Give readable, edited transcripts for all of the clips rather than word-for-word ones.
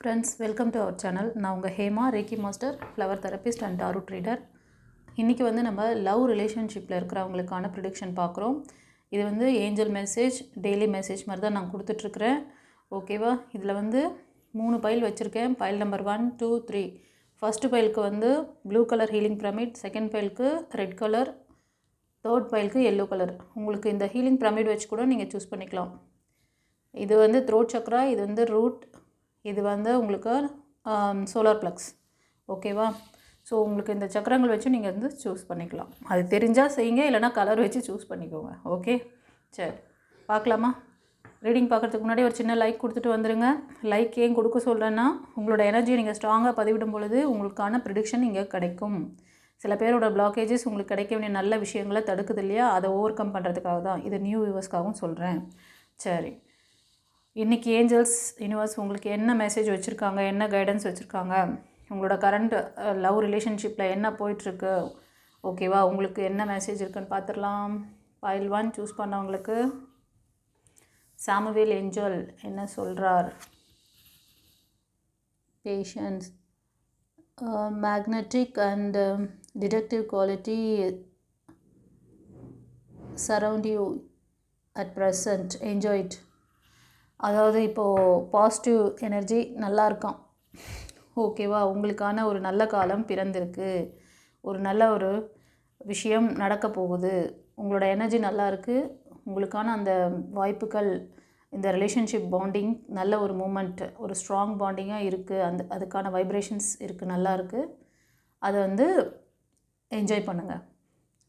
Friends, welcome to our channel. நான் உங்கள் Hema, reiki master, flower therapist and tarot reader. இன்றைக்கி வந்து நம்ம லவ் ரிலேஷன்ஷிப்பில் இருக்கிறவங்களுக்கான ப்ரிடிக்ஷன் பார்க்குறோம். இது வந்து ஏஞ்சல் மெசேஜ், டெய்லி மெசேஜ் மாதிரி தான் நான் கொடுத்துட்ருக்குறேன். ஓகேவா? இதில் வந்து 3 பைல் வச்சுருக்கேன். File number 1, 2, 3. ஃபஸ்ட்டு பைலுக்கு வந்து blue colour healing pyramid, second பைலுக்கு ரெட் கலர், தேர்ட் பைலுக்கு எல்லோ கலர். உங்களுக்கு இந்த ஹீலிங் பிரமிட் வச்சு கூட நீங்கள் சூஸ் பண்ணிக்கலாம். இது வந்து த்ரோட் சக்ரா, இது வந்து ரூட், இது வந்து உங்களுக்கு சோலார் ப்ளக்ஸ். ஓகேவா? ஸோ உங்களுக்கு இந்த சக்கரங்கள் வச்சு நீங்கள் வந்து சூஸ் பண்ணிக்கலாம். அது தெரிஞ்சால் செய்யுங்க, இல்லைனா கலர் வச்சு சூஸ் பண்ணிக்கோங்க. ஓகே, சரி பார்க்கலாமா? ரீடிங் பார்க்குறதுக்கு முன்னாடி ஒரு சின்ன லைக் கொடுத்துட்டு வந்துடுங்க. லைக் ஏன் கொடுக்க சொல்கிறேன்னா, உங்களோட எனர்ஜியை நீங்கள் ஸ்ட்ராங்காக பதிவிடும் பொழுது உங்களுக்கான ப்ரிடிக்ஷன் இங்கே கிடைக்கும். சில பேரோட பிளாக்கேஜஸ் உங்களுக்கு கிடைக்க வேண்டிய நல்ல விஷயங்களை தடுக்குது இல்லையா? அதை ஓவர் கம் பண்ணுறதுக்காக தான். இது நியூ வியூவர்ஸ்க்காகவும் சொல்கிறேன். சரி, இன்றைக்கி ஏஞ்சல்ஸ் யூனிவர்ஸ் உங்களுக்கு என்ன மெசேஜ் வச்சுருக்காங்க, என்ன கைடன்ஸ் வச்சுருக்காங்க, உங்களோட கரண்ட் லவ் ரிலேஷன்ஷிப்பில் என்ன போயிட்டுருக்கு, ஓகேவா? உங்களுக்கு என்ன மெசேஜ் இருக்குன்னு பார்த்துடலாம். பைல் 1 சூஸ் பண்ணவங்களுக்கு சாமுவேல் ஏஞ்சல் என்ன சொல்கிறார்? Patience, magnetic and detective quality surround you at present, enjoy it. அதாவது இப்போது பாசிட்டிவ் எனர்ஜி நல்லா இருக்கான். ஓகேவா? உங்களுக்கான ஒரு நல்ல காலம் பிறந்திருக்கு. ஒரு நல்ல ஒரு விஷயம் நடக்க போகுது. உங்களோட எனர்ஜி நல்லா இருக்குது. உங்களுக்கான அந்த வாய்ப்புகள், இந்த ரிலேஷன்ஷிப் பாண்டிங் நல்ல ஒரு மூமெண்ட், ஒரு ஸ்ட்ராங் பாண்டிங்காக இருக்குது. அதுக்கான வைப்ரேஷன்ஸ் இருக்குது, நல்லா இருக்குது. அதை வந்து என்ஜாய் பண்ணுங்கள்.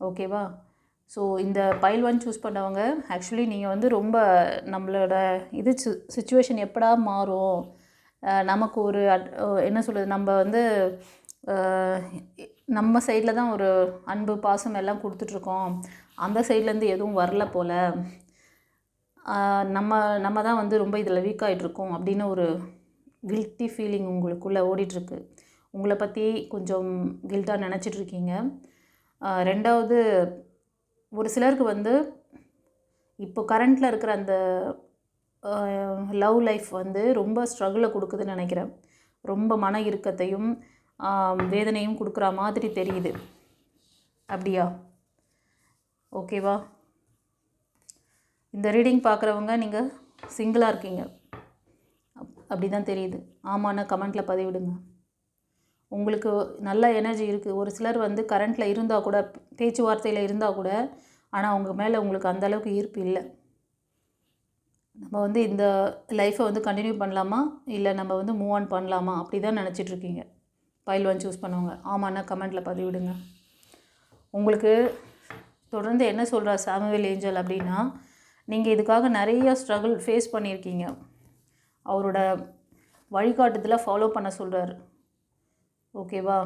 ஓகேவா? ஸோ இந்த பைல் 1 சூஸ் பண்ணவங்க ஆக்சுவலி நீங்கள் வந்து ரொம்ப நம்மளோட இது சிச்சுவேஷன் எப்படா மாறும், நமக்கு ஒரு என்ன சொல்கிறது, நம்ம வந்து நம்ம சைடில் தான் ஒரு அன்பு பாசம் எல்லாம் கொடுத்துட்ருக்கோம், அந்த சைட்லேருந்து எதுவும் வரல போல், நம்ம தான் வந்து ரொம்ப இதில் வீக் ஆகிட்ருக்கோம் அப்படின்னு ஒரு கில்ட்டி ஃபீலிங் உங்களுக்குள்ளே ஓடிட்டுருக்கு. உங்களை பற்றி கொஞ்சம் கில்ட்டாக நினச்சிட்ருக்கீங்க. ரெண்டாவது, ஒரு சிலருக்கு வந்து இப்போ கரண்ட்டில் இருக்கிற அந்த லவ் லைஃப் வந்து ரொம்ப ஸ்ட்ரகிளை கொடுக்குதுன்னு நினைக்கிறேன். ரொம்ப மன இறுக்கத்தையும் வேதனையும் கொடுக்குற மாதிரி தெரியுது. அப்படியா? ஓகேவா? இந்த ரீடிங் பார்க்குறவங்க நீங்கள் சிங்கிளாக இருக்கீங்க, அப்படி தான் தெரியுது. ஆமாண்ணா கமெண்ட்டில் பதிவிடுங்க. உங்களுக்கு நல்ல எனர்ஜி இருக்குது. ஒரு சிலர் வந்து கரண்ட்டில் இருந்தால் கூட, பேச்சுவார்த்தையில் இருந்தால் கூட, ஆனால் அவங்க மேலே உங்களுக்கு அந்தளவுக்கு ஈர்ப்பு இல்லை. நம்ம வந்து இந்த லைஃப்பை வந்து கண்டினியூ பண்ணலாமா, இல்லை நம்ம வந்து மூவ் ஆன் பண்ணலாமா, அப்படி தான் நினச்சிட்ருக்கீங்க. பைல் 1 சூஸ் பண்ணுவாங்க. ஆமாண்ணா கமெண்ட்டில் பதிவிடுங்க. உங்களுக்கு தொடர்ந்து என்ன சொல்கிறார் சாமுவேல் ஏஞ்சல் அப்படின்னா, நீங்கள் இதுக்காக நிறைய ஸ்ட்ரகிள் ஃபேஸ் பண்ணியிருக்கீங்க. அவரோட வழிகாட்டுதலை ஃபாலோ பண்ண சொல்கிறார். ஓகேவா?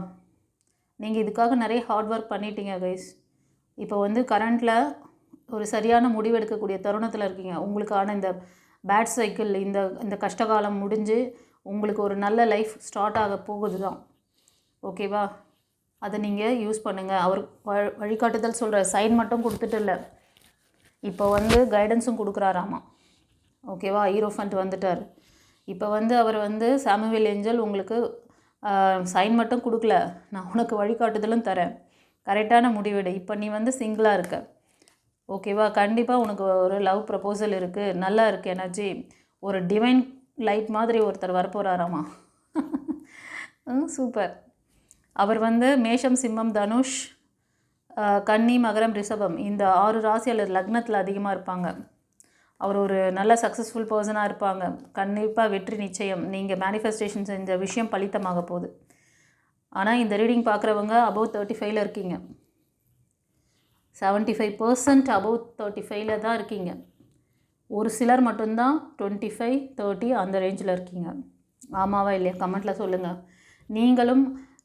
நீங்கள் இதுக்காக நிறைய ஹார்ட் ஒர்க் பண்ணிட்டீங்க கைஸ். இப்போ வந்து கரண்ட்டில் ஒரு சரியான முடிவு எடுக்கக்கூடிய தருணத்தில் இருக்கீங்க. உங்களுக்கான இந்த பேட் சைக்கிள், இந்த கஷ்டகாலம் முடிஞ்சு உங்களுக்கு ஒரு நல்ல லைஃப் ஸ்டார்ட் ஆக போகுது தான். ஓகேவா? அதை நீங்கள் யூஸ் பண்ணுங்கள். அவர் வழிகாட்டுதல் சொல்கிற சைன் மட்டும் கொடுத்துட்டு இல்லை, இப்போ வந்து கைடன்ஸும் கொடுக்குறாராமா. ஓகேவா? ஹீரோஃபண்ட் வந்துட்டார். இப்போ வந்து அவர் வந்து சாமுவேல் ஏஞ்சல் உங்களுக்கு சைன் மட்டும் கொடுக்கல, நான் உனக்கு வழிகாட்டுதலும் தரேன், கரெக்டான முடிவெடு. இப்போ நீ வந்து சிங்கிளாக இருக்க. ஓகேவா? கண்டிப்பாக உனக்கு ஒரு லவ் ப்ரப்போசல் இருக்குது, நல்லா இருக்குது எனர்ஜி. ஒரு டிவைன் லைட் மாதிரி ஒருத்தர் வரப்போகிறாராமா. சூப்பர். அவர் வந்து மேஷம், சிம்மம், தனுஷ், கன்னி, மகரம், ரிஷபம், இந்த 6 ராசி அல்லது லக்னத்தில் அதிகமாக இருப்பாங்க. அவர் ஒரு நல்ல சக்ஸஸ்ஃபுல் பர்சனாக இருப்பாங்க. கண்டிப்பாக வெற்றி நிச்சயம். நீங்கள் மேனிஃபெஸ்டேஷன் செஞ்ச விஷயம் பலித்தமாக போகுது. ஆனால் இந்த ரீடிங் பார்க்குறவங்க அபவ் 35 இருக்கீங்க. 75% அபவ் 35 தான் இருக்கீங்க. ஒரு சிலர் மட்டும்தான் 25, 30 அந்த ரேஞ்சில் இருக்கீங்க. ஆமாவா இல்லையா? கமெண்ட்டில் சொல்லுங்கள். நீங்களும்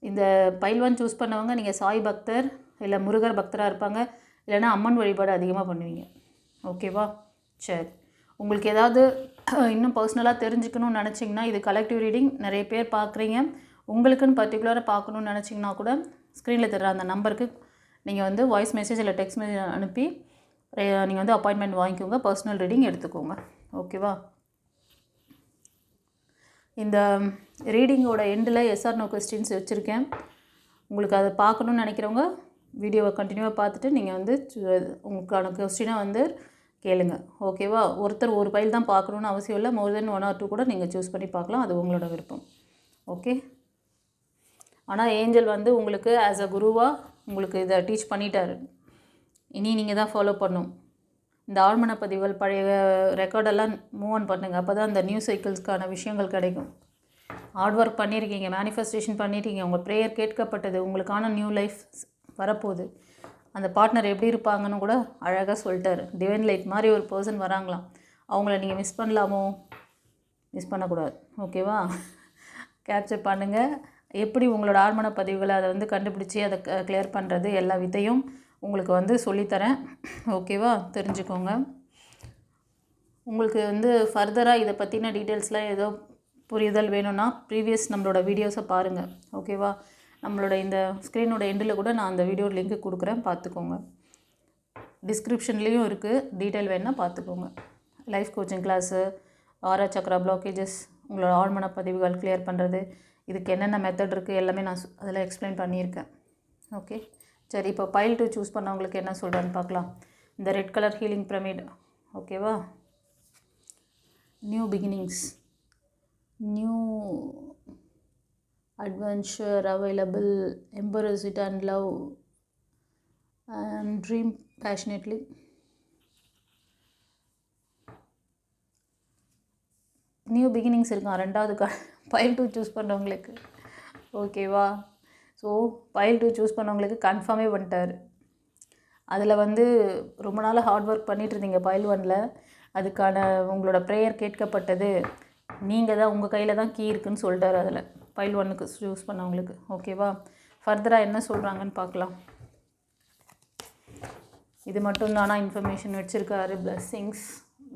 இந்த பைல் 1 சூஸ் பண்ணவங்க நீங்கள் சாய் பக்தர் இல்லை முருகர் பக்தராக இருப்பாங்க, இல்லைனா அம்மன் வழிபாடு அதிகமாக பண்ணுவீங்க. ஓகேவா? சரி, உங்களுக்கு ஏதாவது இன்னும் பர்சனலாக தெரிஞ்சுக்கணும்னு நினச்சிங்கன்னா, இது கலெக்டிவ் ரீடிங், நிறைய பேர் பார்க்குறீங்க. உங்களுக்குன்னு பர்டிகுலராக பார்க்கணுன்னு நினச்சிங்கன்னா கூட ஸ்க்ரீனில் தர்ற அந்த நம்பருக்கு நீங்கள் வந்து வாய்ஸ் மெசேஜ் இல்லை டெக்ஸ்ட் மெசேஜ் அனுப்பி நீங்கள் வந்து அப்பாயின்மெண்ட் வாங்கிக்கோங்க, பர்சனல் ரீடிங் எடுத்துக்கோங்க. ஓகேவா? இந்த ரீடிங்கோட எண்டில் எஸ்ஆர் நோ கொஸ்டின்ஸ் வச்சுருக்கேன். உங்களுக்கு அதை பார்க்கணுன்னு நினைக்கிறவங்க வீடியோவை கண்டினியூவாக பார்த்துட்டு நீங்கள் வந்து உங்களுக்கான கொஸ்டினை வந்து கேளுங்க. ஓகேவா? ஒருத்தர் ஒரு பைல் தான் பார்க்கணுன்னு அவசியம் இல்லை. மோர் தென் 1 or 2 கூட நீங்கள் சூஸ் பண்ணி பார்க்கலாம். அது உங்களோட விருப்பம். ஓகே. ஆனால் ஏஞ்சல் வந்து உங்களுக்கு ஆஸ் அ குருவாக உங்களுக்கு இதை டீச் பண்ணிட்டாரு. இனி நீங்கள் தான் ஃபாலோ பண்ணணும். இந்த ஆழ்மன பதிவுகள் பழைய ரெக்கார்டெல்லாம் மூவ் ஆன் பண்ணுங்கள். அப்போ தான் அந்த நியூ சைக்கிள்ஸ்க்கான விஷயங்கள் கிடைக்கும். ஹார்ட் ஒர்க் பண்ணியிருக்கீங்க, மேனிஃபெஸ்டேஷன் பண்ணியிருக்கீங்க, உங்கள் ப்ரேயர் கேட்கப்பட்டது, உங்களுக்கான நியூ லைஃப் வரப்போகுது. அந்த பார்ட்னர் எப்படி இருப்பாங்கன்னு கூட அழகாக சொல்லிட்டார். டிவைன் லைட் மாதிரி ஒரு பர்சன் வராங்களாம். அவங்கள நீங்கள் மிஸ் பண்ணலாமோ? மிஸ் பண்ணக்கூடாது. ஓகேவா? கேப்சர் பண்ணுங்கள். எப்படி உங்களோட ஆழ்மன பதிவுகளை அதை வந்து கண்டுபிடிச்சி அதை கிளியர் பண்ணுறது எல்லா விதையும் உங்களுக்கு வந்து சொல்லித்தரேன். ஓகேவா? தெரிஞ்சுக்கோங்க. உங்களுக்கு வந்து ஃபர்தராக இதை பற்றின டீட்டெயில்ஸ்லாம் ஏதோ புரிதல் வேணும்னா ப்ரீவியஸ் நம்மளோட வீடியோஸை பாருங்கள். ஓகேவா? நம்மளோட இந்த ஸ்க்ரீனோட எண்டில் கூட நான் அந்த வீடியோ லிங்க்கு கொடுக்குறேன், பார்த்துக்கோங்க. டிஸ்கிரிப்ஷன்லேயும் இருக்குது, டீட்டெயில் வேணுன்னா பார்த்துக்கோங்க. லைஃப் கோச்சிங் கிளாஸு, ஆரா சக்ரா பிளாக்கேஜஸ், உங்களோட ஆழ்மன பதிவுகள் கிளியர் பண்ணுறது, இதுக்கு என்னென்ன மெத்தட் இருக்குது எல்லாமே நான் அதில் எக்ஸ்பிளைன் பண்ணியிருக்கேன். ஓகே, சரி. இப்போ பைல் 2 சூஸ் பண்ணவங்களுக்கு என்ன சொல்கிறேன்னு பார்க்கலாம். இந்த ரெட் கலர் ஹீலிங் பிரமிட். ஓகேவா? New beginnings, new adventure available, embrace it and love and dream passionately. New beginnings இருக்கான் 2வது பைல் 2 சூஸ் பண்ணவங்களுக்கு. ஓகேவா? ஸோ பைல் 2 சூஸ் பண்ணவங்களுக்கு கன்ஃபார்மே பண்ணிட்டார். அதில் வந்து ரொம்ப நாள் ஹார்ட் ஒர்க் பண்ணிகிட்டு இருந்தீங்க பைல் 1ல். அதுக்கான உங்களோட ப்ரேயர் கேட்கப்பட்டது. நீங்கள் தான், உங்கள் கையில் தான் கீ இருக்குதுன்னு சொல்லிட்டார் அதில் பைல் 1க்கு சூஸ் பண்ணவங்களுக்கு. ஓகேவா? ஃபர்தராக என்ன சொல்கிறாங்கன்னு பார்க்கலாம். இது மட்டும் தானா இன்ஃபர்மேஷன் வச்சுருக்காரு? பிளெஸ்ஸிங்ஸ்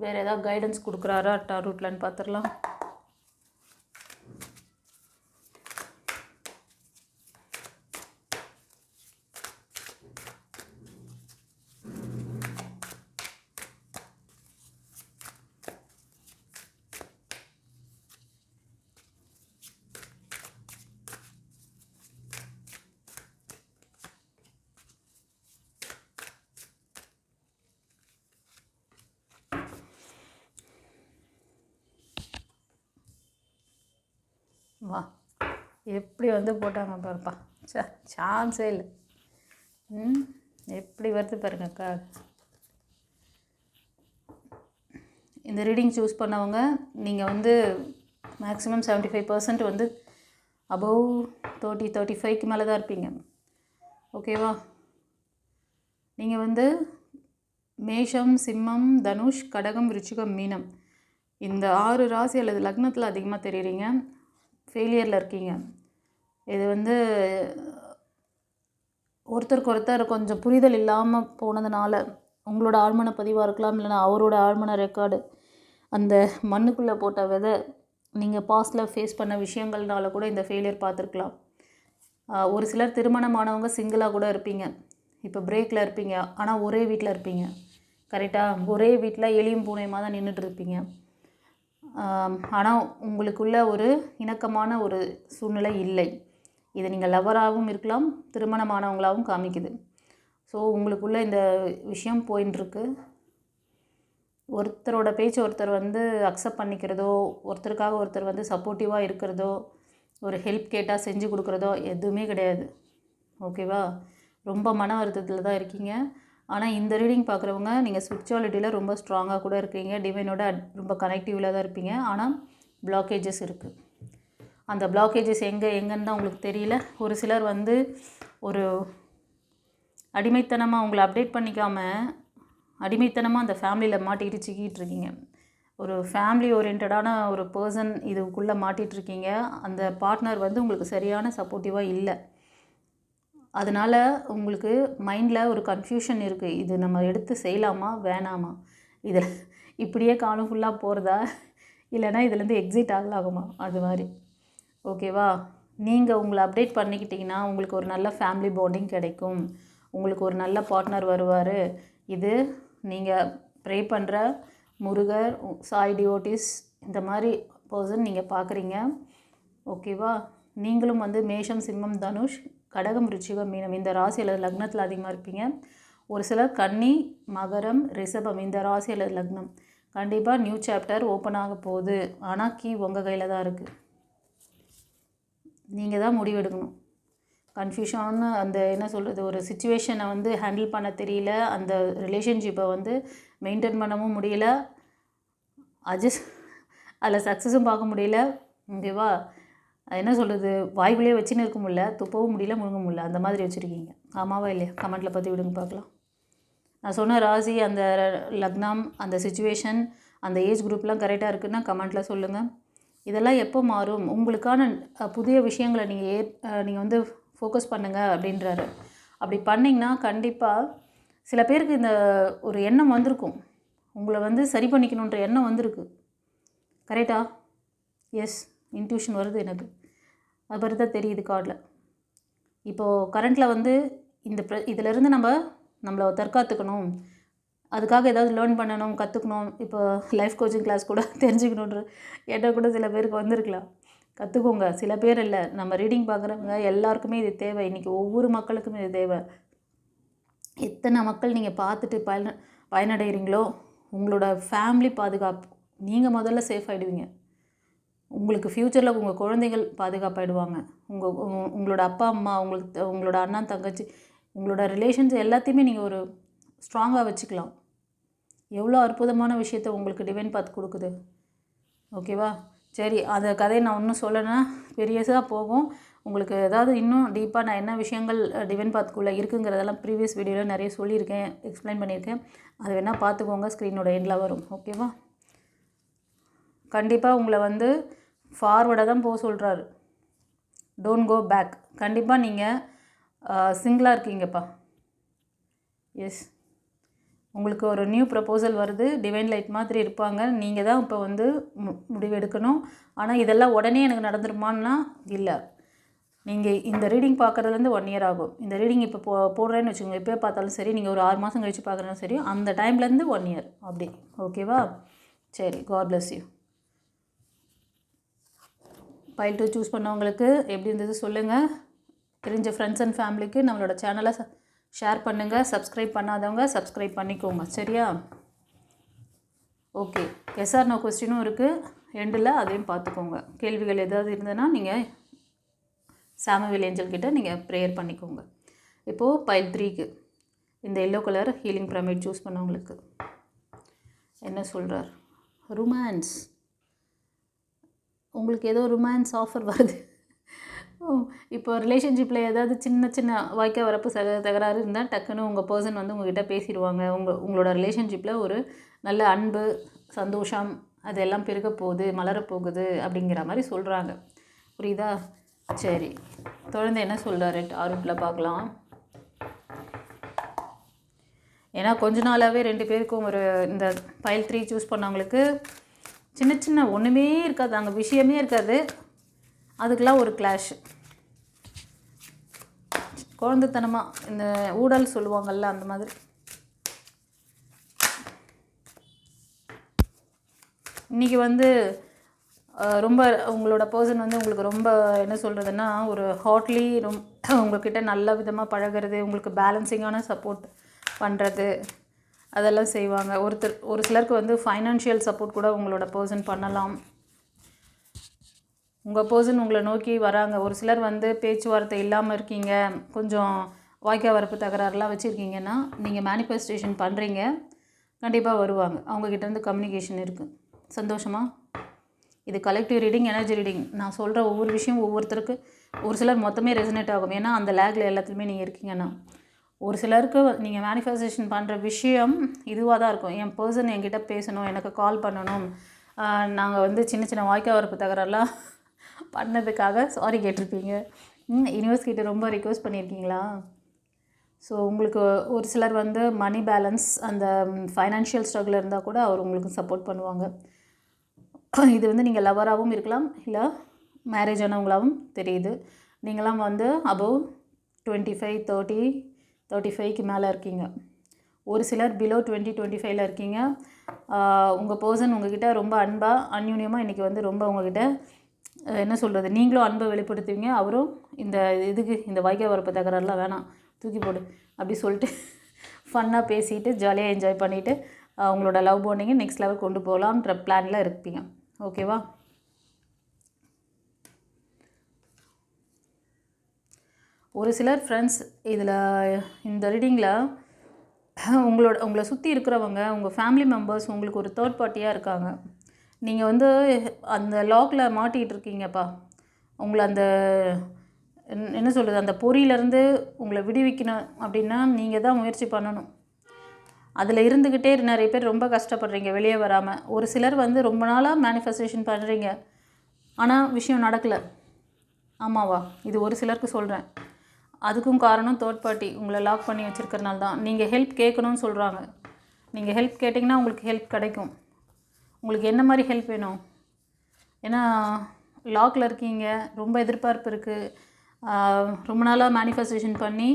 வேறு ஏதாவது கைடன்ஸ் கொடுக்குறாரா டாரூட்லன்னு பார்த்துடலாம். வா, எப்படி வந்து போட்டாங்க பாருப்பா. சான்ஸே இல்லை. எப்படி வருது பாருங்க கார்டு. இந்த ரீடிங் சூஸ் பண்ணவங்க நீங்கள் வந்து மேக்ஸிமம் 75% வந்து அபவ் 35க்கு மேலே தான் இருப்பீங்க. ஓகேவா? நீங்கள் வந்து மேஷம், சிம்மம், தனுஷ், கடகம், விருச்சிகம், மீனம் இந்த 6 ராசி அல்லது லக்னத்தில் அதிகமாக தெரியுறீங்க. ஃபெயிலியரில் இருக்கீங்க. இது வந்து ஒருத்தருக்கு ஒருத்தர் கொஞ்சம் புரிதல் இல்லாமல் போனதுனால உங்களோட ஆழ்மன பதிவாக இருக்கலாம், இல்லைனா அவரோட ஆழ்மன ரெக்கார்டு, அந்த மண்ணுக்குள்ளே போட்ட விதை, நீங்கள் பாஸ்டில் ஃபேஸ் பண்ண விஷயங்கள்னால கூட இந்த ஃபெயிலியர் பார்த்துருக்கலாம். ஒரு சிலர் திருமணமானவங்க சிங்கிளாக கூட இருப்பீங்க. இப்போ பிரேக்கில் இருப்பீங்க, ஆனால் ஒரே வீட்டில் இருப்பீங்க. கரெக்டாக? ஒரே வீட்டில் எலியும் பூனையுமாக தான் நின்றுட்டு இருப்பீங்க. ஆனால் உங்களுக்குள்ள ஒரு இணக்கமான ஒரு சூழ்நிலை இல்லை. இது நீங்கள் லவராகவும் இருக்கலாம், திருமணமானவங்களாகவும் காமிக்குது. ஸோ உங்களுக்குள்ளே இந்த விஷயம் போயின்ட்டுருக்கு. ஒருத்தரோட பேச்சு ஒருத்தர் வந்து அக்செப்ட் பண்ணிக்கிறதோ, ஒருத்தருக்காக ஒருத்தர் வந்து சப்போர்ட்டிவாக இருக்கிறதோ, ஒரு ஹெல்ப் கேட்டால் செஞ்சு கொடுக்குறதோ எதுவுமே கிடையாது. ஓகேவா? ரொம்ப மன வருத்தத்தில் தான் இருக்கீங்க. ஆனால் இந்த ரீடிங் பார்க்குறவங்க நீங்கள் ஸ்பிரிச்சுவாலிட்டியில் ரொம்ப ஸ்ட்ராங்காக கூட இருக்கீங்க, டிவைனோட ரொம்ப கனெக்டிவில் தான் இருப்பீங்க. ஆனால் பிளாக்கேஜஸ் இருக்குது. அந்த பிளாக்கேஜஸ் எங்கன்னு தான் உங்களுக்கு தெரியல. ஒரு சிலர் வந்து ஒரு அடிமைத்தனமாக உங்களை அப்டேட் பண்ணிக்காமல் அடிமைத்தனமாக அந்த ஃபேமிலியில் மாட்டிக்கிட்டு சிக்கிட்டு இருக்கீங்க. ஒரு ஃபேமிலி ஓரியன்டான ஒரு பர்சன் இதுக்குள்ளே மாட்டிகிட்ருக்கீங்க. அந்த பார்ட்னர் வந்து உங்களுக்கு சரியான சப்போர்ட்டிவாக இல்லை. அதனால் உங்களுக்கு மைண்டில் ஒரு கன்ஃபியூஷன் இருக்குது. இது நம்ம எடுத்து செய்யலாமா வேணாமா, இதில் இப்படியே காலம் ஃபுல்லாக போகிறதா, இல்லைனா இதுலேருந்து எக்ஸிட் ஆகலாகுமா, அது மாதிரி. ஓகேவா? நீங்கள் உங்களை அப்டேட் பண்ணிக்கிட்டிங்கன்னா உங்களுக்கு ஒரு நல்ல ஃபேமிலி பாண்டிங் கிடைக்கும், உங்களுக்கு ஒரு நல்ல பார்ட்னர் வருவார். இது நீங்கள் ப்ரே பண்ணுற முருகர், சாய் டிவோட்டிஸ், இந்த மாதிரி பர்சன் நீங்கள் பார்க்குறீங்க. ஓகேவா? நீங்களும் வந்து மேஷம், சிம்மம், தனுஷ், கடகம், விருச்சிகம், மீனம் இந்த ராசி அல்லது லக்னத்தில் அதிகமாக இருப்பீங்க. ஒரு சிலர் கன்னி, மகரம், ரிஷபம் இந்த ராசி அல்லது லக்னம். கண்டிப்பாக நியூ சாப்டர் ஓப்பன் ஆக போகுது. ஆனால் கீ உங்கள் கையில் தான் இருக்குது. நீங்கள் தான் முடிவெடுக்கணும். கன்ஃபியூஷனான அந்த என்ன சொல்கிறது, ஒரு சுச்சுவேஷனை வந்து ஹேண்டில் பண்ண தெரியல, அந்த ரிலேஷன்ஷிப்பை வந்து மெயின்டைன் பண்ணவும் முடியல, அட்ஜஸ்ட் அதில் சக்ஸஸும் பார்க்க முடியல. ஓகேவா? என்ன சொல்கிறது, வாய்க்குள்ளேயே வச்சுன்னு இருக்க முடியல, துப்பவும் முடியல, முழுங்க முடியல, அந்த மாதிரி வச்சுருக்கீங்க. ஆமாவா இல்லையா? கமெண்ட்டில் பற்றி விடுங்க பார்க்கலாம். நான் சொன்ன ராசி, அந்த லக்னம், அந்த சுச்சுவேஷன், அந்த ஏஜ் குரூப்லாம் கரெக்டாக இருக்குதுன்னா கமெண்ட்டில் சொல்லுங்கள். இதெல்லாம் எப்போ மாறும்? உங்களுக்கான புதிய விஷயங்களை நீங்கள் வந்து ஃபோக்கஸ் பண்ணுங்கள் அப்படின்றாரு. அப்படி பண்ணிங்கன்னா கண்டிப்பாக சில பேருக்கு இந்த ஒரு எண்ணம் வந்திருக்கும், உங்களை வந்து சரி பண்ணிக்கணுன்ற எண்ணம் வந்திருக்கு. கரெக்டா? எஸ், இன்ட்யூஷன் வருது எனக்கு. அது மாதிரி தான் தெரியுது கார்டில். இப்போது கரண்ட்டில் வந்து இதிலேருந்து நம்மளை தற்காத்துக்கணும், அதுக்காக ஏதாவது லேர்ன் பண்ணணும், கற்றுக்கணும். இப்போ லைஃப் கோச்சிங் கிளாஸ் கூட தெரிஞ்சுக்கணுன்ற எண்ணம் கூட சில பேருக்கு வந்திருக்கலாம். கற்றுக்கோங்க. சில பேர் இல்லை, நம்ம ரீடிங் பார்க்குறவங்க எல்லாருக்குமே இது தேவை. இன்றைக்கி ஒவ்வொரு மக்களுக்குமே இது தேவை. எத்தனை மக்கள் நீங்கள் பார்த்துட்டு பயனடைகிறீங்களோ உங்களோட ஃபேமிலி பாதுகாப்பு நீங்கள் முதல்ல சேஃப் ஆகிடுவீங்க. உங்களுக்கு ஃப்யூச்சரில் உங்கள் குழந்தைகள் பாதுகாப்பாகிடுவாங்க. உங்களோட அப்பா அம்மா, உங்களோட அண்ணா தங்கச்சி, உங்களோட ரிலேஷன்ஸ் எல்லாத்தையுமே நீங்கள் ஒரு ஸ்ட்ராங்காக வச்சுக்கலாம். எவ்வளோ அற்புதமான விஷயத்த உங்களுக்கு டிவைன் பார்த்து கொடுக்குது. ஓகேவா? சரி, அந்த கதையை நான் இன்னும் சொல்லலைன்னா பெரியஸாக போகும். உங்களுக்கு ஏதாவது இன்னும் டீப்பாக நான் என்ன விஷயங்கள் டிவைன் பார்த்துக்குள்ளே இருக்குங்கிறதெல்லாம் ப்ரீவியஸ் வீடியோவில் நிறைய சொல்லியிருக்கேன், எக்ஸ்பிளைன் பண்ணியிருக்கேன். அது வேணால் பார்த்துக்கோங்க, ஸ்க்ரீனோட எண்டில் வரும். ஓகேவா? கண்டிப்பாக உங்களை வந்து ஃபார்வர்டாக தான் போக சொல்கிறாரு. Don't go back. கண்டிப்பாக நீங்கள் சிங்கிளாக இருக்கீங்கப்பா. எஸ், உங்களுக்கு ஒரு நியூ ப்ரப்போசல் வருது. டிவைன் லைட் மாதிரி இருப்பாங்க. நீங்கள் தான் இப்போ வந்து முடிவு எடுக்கணும். ஆனால் இதெல்லாம் உடனே எனக்கு நடந்துருமான்னா இல்லை. நீங்கள் இந்த ரீடிங் பார்க்குறதுலேருந்து 1 இயர் ஆகும். இந்த ரீடிங் இப்போ போடுறேன்னு வச்சுக்கோங்க, எப்போயே பார்த்தாலும் சரி, நீங்கள் ஒரு 6 மாதம் கழித்து பார்க்குறதும் சரி, அந்த டைம்லேருந்து 1 இயர் அப்படி. ஓகேவா? சரி, God bless you. Pile 2 choose பண்ணவங்களுக்கு எப்படி இருந்தது சொல்லுங்கள். தெரிஞ்ச ஃப்ரெண்ட்ஸ் அண்ட் ஃபேமிலிக்கு நம்மளோட சேனலை ஷேர் பண்ணுங்கள். சப்ஸ்கிரைப் பண்ணாதவங்க சப்ஸ்கிரைப் பண்ணிக்கோங்க. சரியா? ஓகே, எஸ்ஆர் நோ கொஸ்டினும் இருக்குது எண்டில், அதையும் பார்த்துக்கோங்க. கேள்விகள் ஏதாவது இருந்ததுன்னா நீங்கள் சாமுவேல் ஏஞ்சல் கிட்ட நீங்கள் ப்ரேயர் பண்ணிக்கோங்க. இப்போது பைல் 3க்கு இந்த yellow colour healing pyramid choose பண்ணவங்களுக்கு என்ன சொல்கிறார்? ரொமான்ஸ். உங்களுக்கு ஏதோ ரொமான்ஸ் ஆஃபர் வருது. இப்போ ரிலேஷன்ஷிப்பில் ஏதாவது சின்ன சின்ன வாய்க்கா வரப்பு தகராறு இருந்தால் டக்குன்னு உங்கள் பர்சன் வந்து உங்கள்கிட்ட பேசிடுவாங்க. உங்களோட ரிலேஷன்ஷிப்பில் ஒரு நல்ல அன்பு, சந்தோஷம் அதெல்லாம் பெருக போகுது, மலரப்போகுது அப்படிங்கிற மாதிரி சொல்கிறாங்க. புரியுதா? சரி, தொடர்ந்து என்ன சொல்கிறாரு டாரூட்டில் பார்க்கலாம். ஏன்னா கொஞ்ச நாளாகவே 2 பேருக்கும் ஒரு இந்த பைல் 3 சூஸ் பண்ணவங்களுக்கு சின்ன சின்ன ஒன்றுமே இருக்காது, அங்கே விஷயமே இருக்காது, அதுக்கெலாம் ஒரு கிளாஷ். குழந்தைத்தனமாக இந்த ஊடல் சொல்லுவாங்கள்ல, அந்த மாதிரி. இன்றைக்கி வந்து ரொம்ப உங்களோட பர்சன் வந்து உங்களுக்கு ரொம்ப என்ன சொல்கிறதுன்னா ஒரு ஹாட்லி உங்கள்கிட்ட நல்ல விதமாக பழகிறது, உங்களுக்கு பேலன்சிங்கான சப்போர்ட் பண்ணுறது அதெல்லாம் செய்வாங்க. ஒரு சிலருக்கு வந்து ஃபைனான்ஷியல் சப்போர்ட் கூட உங்களோட பர்சன் பண்ணலாம். உங்கள் பர்சன் உங்களை நோக்கி வராங்க. ஒரு சிலர் வந்து பேச்சுவார்த்தை இல்லாமல் இருக்கீங்க, கொஞ்சம் வாய்க்கா வரப்பு தகராறுலாம் வச்சுருக்கீங்கன்னா நீங்கள் மேனிஃபெஸ்டேஷன் பண்ணுறீங்க, கண்டிப்பாக வருவாங்க. அவங்கக்கிட்டேருந்து கம்யூனிகேஷன் இருக்குது. சந்தோஷமாக இது கலெக்டிவ் ரீடிங், எனர்ஜி ரீடிங். நான் சொல்கிற ஒவ்வொரு விஷயம் ஒவ்வொருத்தருக்கு ஒரு சிலர் மொத்தமே ரெசனேட் ஆகும். ஏன்னா அந்த லேக்கில் எல்லாத்துலேயுமே நீங்கள் இருக்கீங்கன்னா. ஒரு சிலருக்கு நீங்கள் மேனிஃபெஸ்டேஷன் பண்ணுற விஷயம் இதுவாக தான் இருக்கும். என் பர்சன் என்கிட்ட பேசணும், எனக்கு கால் பண்ணணும், நாங்கள் வந்து சின்ன சின்ன வாய்க்கா வரப்பு தகராறுலாம் பண்ணதுக்காக சாரி கேட்டிருப்பீங்க. யூனிவர்ஸ் கிட்ட ரொம்ப ரிக்வெஸ்ட் பண்ணியிருக்கீங்களா? ஸோ உங்களுக்கு ஒரு சிலர் வந்து மணி பேலன்ஸ், அந்த ஃபைனான்ஷியல் ஸ்ட்ரகிள் இருந்தால் கூட அவர் உங்களுக்கு சப்போர்ட் பண்ணுவாங்க. இது வந்து நீங்கள் லவராகவும் இருக்கலாம், இல்லை மேரேஜ் ஆனவங்களாகவும் தெரியுது. நீங்களாம் வந்து அபவ் 25, 30, 35க்கு மேலே இருக்கீங்க. ஒரு சிலர் பிலோ 20-25 இருக்கீங்க. உங்கள் பர்சன் உங்ககிட்ட ரொம்ப அன்பாக அந்யூன்யமாக இன்றைக்கி வந்து ரொம்ப உங்ககிட்ட என்ன சொல்கிறது, நீங்களும் அன்பை வெளிப்படுத்துவீங்க. அவரும் இந்த இதுக்கு இந்த வாய்க்கா வரப்பு தகராறுலாம் வேணாம், தூக்கி போடு அப்படி சொல்லிட்டு ஃபன்னாக பேசிட்டு ஜாலியாக என்ஜாய் பண்ணிவிட்டு உங்களோட லவ் பாண்டிங்கை நெக்ஸ்ட் லெவல் கொண்டு போகலான்ற பிளானில் இருப்பீங்க. ஓகேவா? ஒரு சிலர் ஃப்ரெண்ட்ஸ் இதில் இந்த ரீடிங்கில் உங்களை சுற்றி இருக்கிறவங்க, உங்கள் ஃபேமிலி மெம்பர்ஸ் உங்களுக்கு ஒரு தேர்ட் பார்ட்டியாக இருக்காங்க. நீங்கள் வந்து அந்த லாக்கில் மாட்டிகிட்டு இருக்கீங்கப்பா. உங்களை அந்த என்ன சொல்கிறது, அந்த பொறியிலேருந்து உங்களை விடுவிக்கணும் அப்படின்னா நீங்கள் தான் முயற்சி பண்ணணும். அதில் இருந்துக்கிட்டே நிறைய பேர் ரொம்ப கஷ்டப்படுறீங்க வெளியே வராமல். ஒரு சிலர் வந்து ரொம்ப நாளாக மேனிஃபெஸ்டேஷன் பண்ணுறீங்க, ஆனால் விஷயம் நடக்கலை. ஆமாவா? இது ஒரு சிலருக்கு சொல்கிறேன். அதுக்கும் காரணம் தேர்ட் பார்ட்டி உங்களை லாக் பண்ணி வச்சுருக்கறனால தான். நீங்கள் ஹெல்ப் கேட்கணும்னு சொல்கிறாங்க. நீங்கள் ஹெல்ப் கேட்டிங்கன்னா உங்களுக்கு ஹெல்ப் கிடைக்கும். உங்களுக்கு என்ன மாதிரி ஹெல்ப் வேணும்? ஏன்னா லாக்கில் இருக்கீங்க, ரொம்ப எதிர்பார்ப்பு இருக்குது, ரொம்ப நாளாக மேனிஃபெஸ்டேஷன் பண்ணி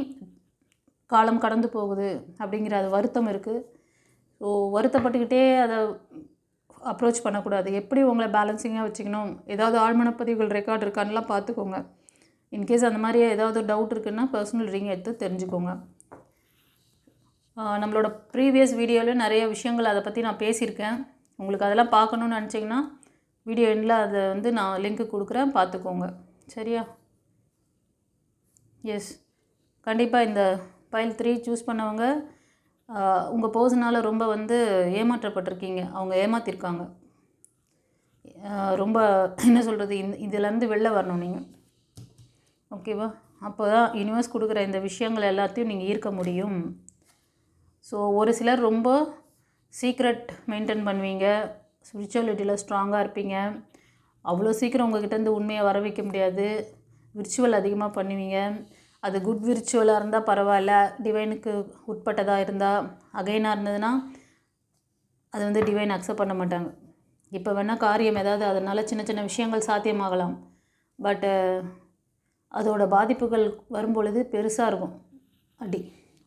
காலம் கடந்து போகுது அப்படிங்கிற அது வருத்தம் இருக்குது. ஸோ வருத்தப்பட்டுக்கிட்டே அதை அப்ரோச் பண்ணக்கூடாது. எப்படி உங்களை பேலன்சிங்காக வச்சுக்கணும், ஏதாவது ஆழ்மனப்பதிவுகள் ரெக்கார்ட் இருக்கான்லாம் பார்த்துக்கோங்க. இன்கேஸ் அந்த மாதிரி ஏதாவது டவுட் இருக்குன்னா பர்சனல் ரீடிங் எடுத்து தெரிஞ்சுக்கோங்க. நம்மளோட ப்ரீவியஸ் வீடியோவில் நிறைய விஷயங்கள் அதை பற்றி நான் பேசியிருக்கேன். உங்களுக்கு அதெல்லாம் பார்க்கணுன்னு நினச்சிங்கன்னா வீடியோ எண்டில் அதை வந்து நான் லிங்க்கு கொடுக்குறேன், பார்த்துக்கோங்க. சரியா? எஸ், கண்டிப்பாக இந்த பைல் 3 சூஸ் பண்ணவங்க உங்கள் பர்சனால் ரொம்ப வந்து ஏமாற்றப்பட்டிருக்கீங்க. அவங்க ஏமாற்றிருக்காங்க. ரொம்ப என்ன சொல்கிறது, இதிலேருந்து வெளில வரணும் நீங்கள். ஓகேவா? அப்போ தான் யூனிவர்ஸ் கொடுக்குற இந்த விஷயங்கள் எல்லாத்தையும் நீங்கள் ஈர்க்க முடியும். ஸோ ஒரு சிலர் ரொம்ப சீக்ரெட் மெயின்டைன் பண்ணுவீங்க, ஸ்பிரிச்சுவலிட்டியில் ஸ்ட்ராங்காக இருப்பீங்க. அவ்வளோ சீக்கிரம் உங்கள்கிட்டேருந்து உண்மையை வர வைக்க முடியாது. விர்ச்சுவல் அதிகமாக பண்ணுவீங்க. அது குட் விர்ச்சுவலாக இருந்தால் பரவாயில்ல, டிவைனுக்கு உட்பட்டதாக இருந்தால், அகைனாக இருந்ததுன்னா அது வந்து டிவைன் அக்செப்ட் பண்ண மாட்டாங்க. இப்போ வேணால் காரியம் ஏதாவது அதனால் சின்ன சின்ன விஷயங்கள் சாத்தியமாகலாம், பட்டு அதோட பாதிப்புகள் வரும்பொழுது பெருசாக இருக்கும் அடி.